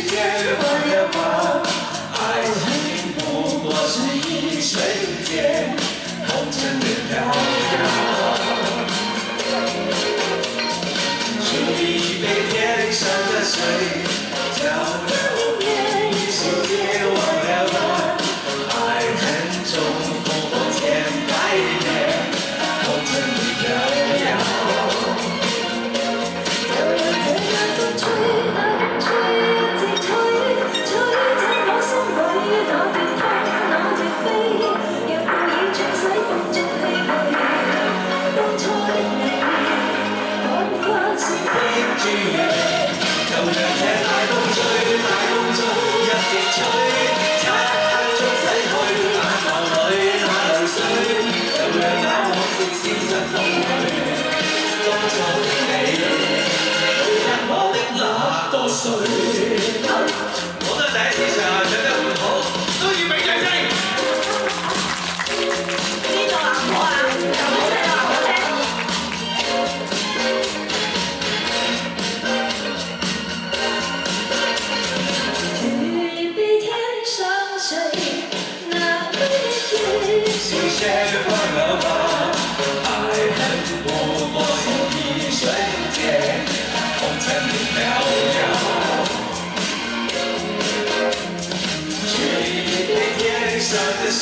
间换了吧，爱情不过是一瞬间，红尘的飘摇。煮一杯天上的水，浇了面，一瞬间忘了吧，爱恨重复千百年，红尘的飘摇。 就讓這大風吹，大風中一直吹，漆黑中逝去，眼眸裏那淚水，就讓那往事消失風去。當初的你，配得我的那個誰？我覺得第一次唱唱得唔好，都要俾掌聲。邊個啊？我啊？又好聽啊！好聽。 时间换了吧，爱恨不过一瞬间，红尘里飘摇。取一杯天上的水。